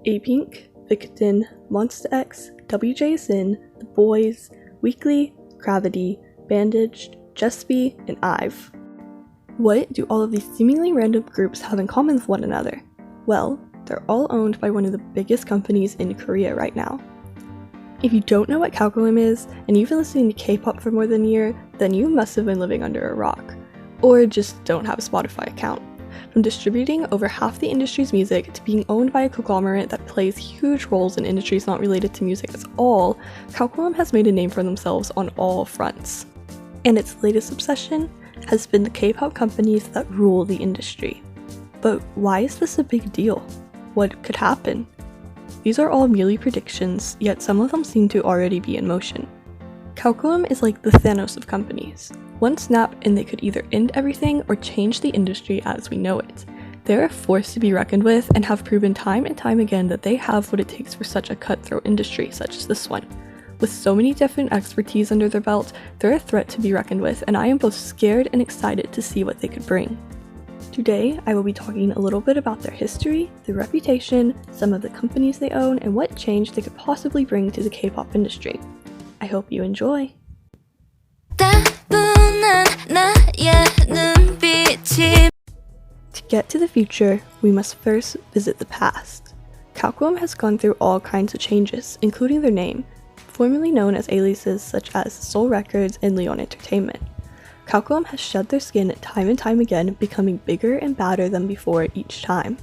apink, victon, monsta, wjsn, the boyz, weeekly, cravity, bandage, and ive. What do all of these seemingly random groups have in common with one another? Well, they're all owned by one of the biggest companies in Korea right now. If you don't know what Kakao is, and you've been listening to K-pop for more than a year, then you must have been living under a rock. Or just don't have a Spotify account. From distributing over half the industry's music to being owned by a conglomerate that plays huge roles in industries not related to music at all, Kakao has made a name for themselves on all fronts. And its latest obsession has been the K-pop companies that rule the industry. But why is this a big deal? What could happen? These are all merely predictions, yet some of them seem to already be in motion. Kakao is like the Thanos of companies. One snap and they could either end everything or change the industry as we know it. They're a force to be reckoned with and have proven time and time again that they have what it takes for such a cutthroat industry such as this one. With so many different expertise under their belt, they're a threat to be reckoned with, and I am both scared and excited to see what they could bring. Today, I will be talking a little bit about their history, their reputation, some of the companies they own, and what change they could possibly bring to the K-pop industry. I hope you enjoy! To get to the future, we must first visit the past. Kakao has gone through all kinds of changes, including their name, formerly known as aliases such as Seoul Records and Leon Entertainment. Kakao has shed their skin time and time again, becoming bigger and badder than before each time.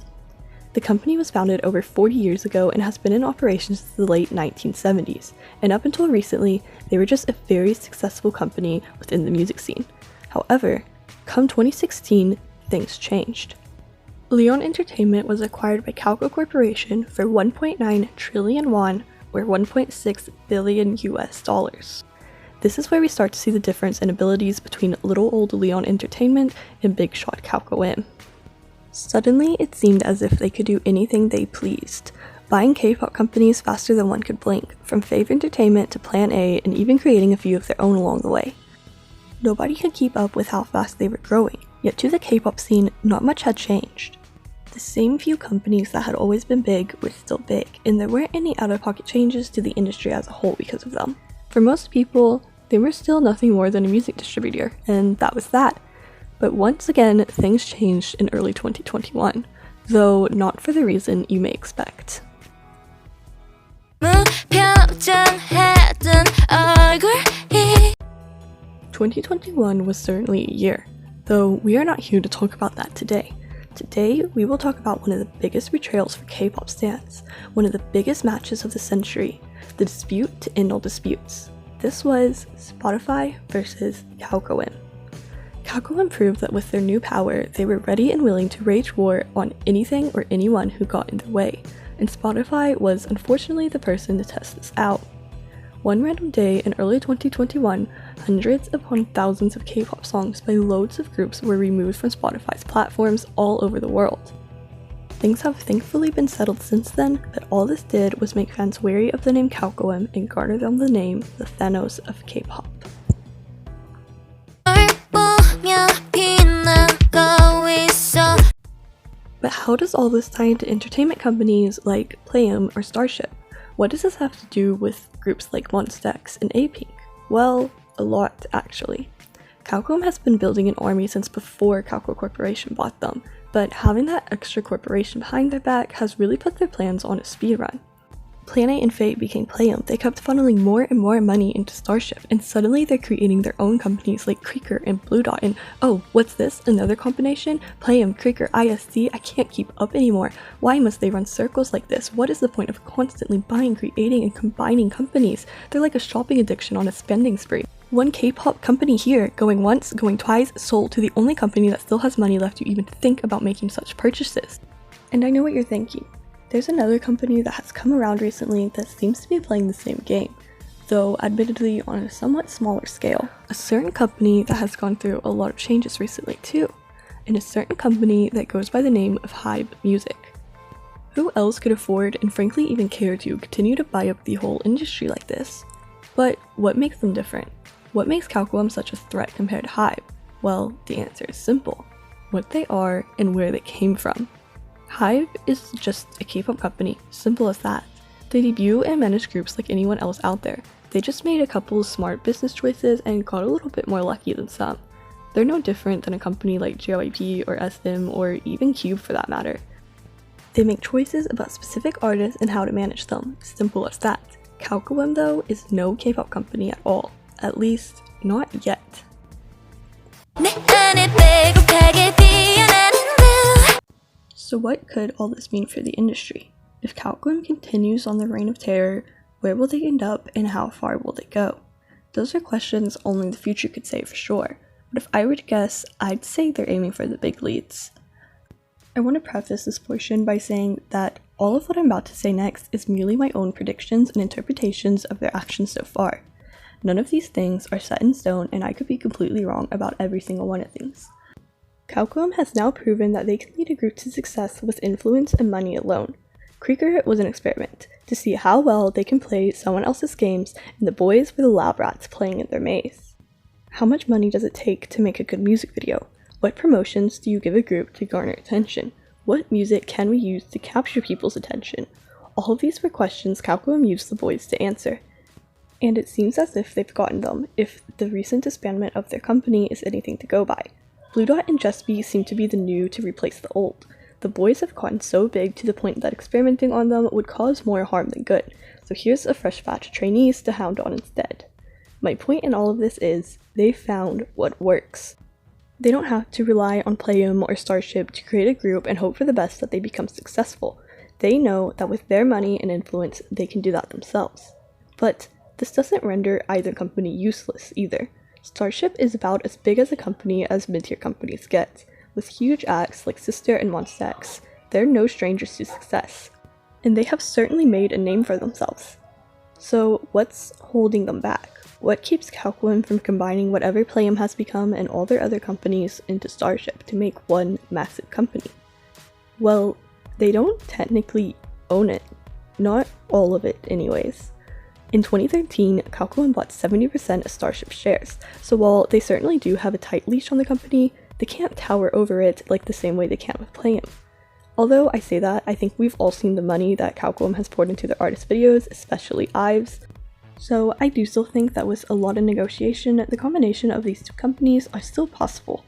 The company was founded over 40 years ago and has been in operation since the late 1970s, and up until recently, they were just a very successful company within the music scene. However, come 2016, things changed. Leon Entertainment was acquired by Kakao Corporation for 1.9 trillion won, or $1.6 billion US. This is where we start to see the difference in abilities between little old Leon Entertainment and big shot Kakao. Suddenly, it seemed as if they could do anything they pleased, buying K-pop companies faster than one could blink, from Fave Entertainment to Plan A, and even creating a few of their own along the way. Nobody could keep up with how fast they were growing, yet to the K-pop scene, not much had changed. The same few companies that had always been big were still big, and there weren't any out-of-pocket changes to the industry as a whole because of them. For most people, they were still nothing more than a music distributor, and that was that. But once again, things changed in early 2021, though not for the reason you may expect. 2021 was certainly a year, though we are not here to talk about that today. Today, we will talk about one of the biggest betrayals for K-pop stans, one of the biggest matches of the century, the dispute to end all disputes. This was Spotify versus Kakao. Kakao proved that with their new power, they were ready and willing to wage war on anything or anyone who got in their way, and Spotify was unfortunately the person to test this out. One random day in early 2021, hundreds upon thousands of K-pop songs by loads of groups were removed from Spotify's platforms all over the world. Things have thankfully been settled since then, but all this did was make fans wary of the name Kakao and garner them the name the Thanos of K-pop. But how does all this tie into entertainment companies like Playum or Starship? What does this have to do with groups like monsta and apink? Well, a lot actually. Kakao has been building an army since before Kakao Corporation bought them, but having that extra corporation behind their back has really put their plans on a speed run. Plan A and Fate became Playum. They kept funneling more and more money into Starship, and suddenly they're creating their own companies like cre.ker and bluedot, and oh, what's this? Another combination? Playum, cre.ker, ISC? I can't keep up anymore. Why must they run circles like this? What is the point of constantly buying, creating, and combining companies? They're like a shopping addiction on a spending spree. One K-pop company here, going once, going twice, sold to the only company that still has money left to even think about making such purchases. And I know what you're thinking. There's another company that has come around recently that seems to be playing the same game, though admittedly on a somewhat smaller scale. A certain company that has gone through a lot of changes recently too, and a certain company that goes by the name of Hybe Music. Who else could afford and frankly even care to continue to buy up the whole industry like this? But what makes them different? What makes Kakao such a threat compared to Hybe? Well, the answer is simple. What they are and where they came from. Hive is just a K-pop company, simple as that. They debut and manage groups like anyone else out there. They just made a couple of smart business choices and got a little bit more lucky than some. They're no different than a company like JYP or SM or even Cube for that matter. They make choices about specific artists and how to manage them, simple as that. Kakao though is no K-pop company at all, at least not yet. So what could all this mean for the industry? If Kakao continues on the reign of terror, where will they end up and how far will they go? Those are questions only the future could say for sure, but if I were to guess, I'd say they're aiming for the big leads. I want to preface this portion by saying that all of what I'm about to say next is merely my own predictions and interpretations of their actions so far. None of these things are set in stone and I could be completely wrong about every single one of these. Kakao has now proven that they can lead a group to success with influence and money alone. cre.ker was an experiment to see how well they can play someone else's games, and the boyz were the lab rats playing in their maze. How much money does it take to make a good music video? What promotions do you give a group to garner attention? What music can we use to capture people's attention? All of these were questions Kakao used the boyz to answer. And it seems as if they've gotten them, if the recent disbandment of their company is anything to go by. bluedot and jspy seem to be the new to replace the old. The boyz have gotten so big to the point that experimenting on them would cause more harm than good, so here's a fresh batch of trainees to hound on instead. My point in all of this is, they found what works. They don't have to rely on Playum or Starship to create a group and hope for the best that they become successful. They know that with their money and influence, they can do that themselves. But this doesn't render either company useless either. Starship is about as big as a company as mid-tier companies get. With huge acts like Sister and Monsta, they're no strangers to success. And they have certainly made a name for themselves. So what's holding them back? What keeps Kakao from combining whatever Playum has become and all their other companies into Starship to make one massive company? Well, they don't technically own it. Not all of it anyways. In 2013, Kakao bought 70% of Starship shares, so while they certainly do have a tight leash on the company, they can't tower over it like the same way they can with Playum. Although I say that, I think we've all seen the money that Kakao has poured into their artist videos, especially IVE's. So I do still think that with a lot of negotiation, the combination of these two companies are still possible.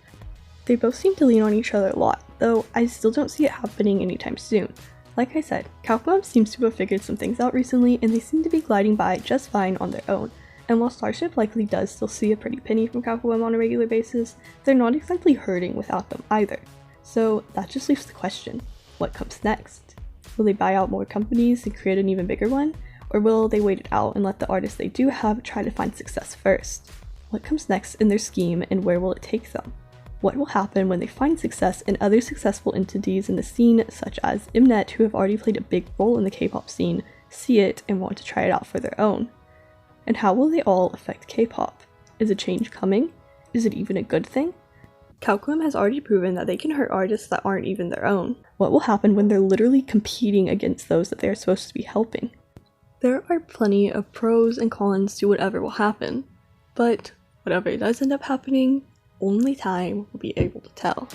They both seem to lean on each other a lot, though I still don't see it happening anytime soon. Like I said, Kakao seems to have figured some things out recently and they seem to be gliding by just fine on their own. And while Starship likely does still see a pretty penny from Kakao on a regular basis, they're not exactly hurting without them either. So that just leaves the question, what comes next? Will they buy out more companies and create an even bigger one? Or will they wait it out and let the artists they do have try to find success first? What comes next in their scheme and where will it take them? What will happen when they find success in other successful entities in the scene, such as Mnet, who have already played a big role in the K-pop scene, see it and want to try it out for their own? And how will they all affect K-pop? Is a change coming? Is it even a good thing? Kakao has already proven that they can hurt artists that aren't even their own. What will happen when they're literally competing against those that they are supposed to be helping? There are plenty of pros and cons to whatever will happen, but whatever does end up happening, only time will be able to tell.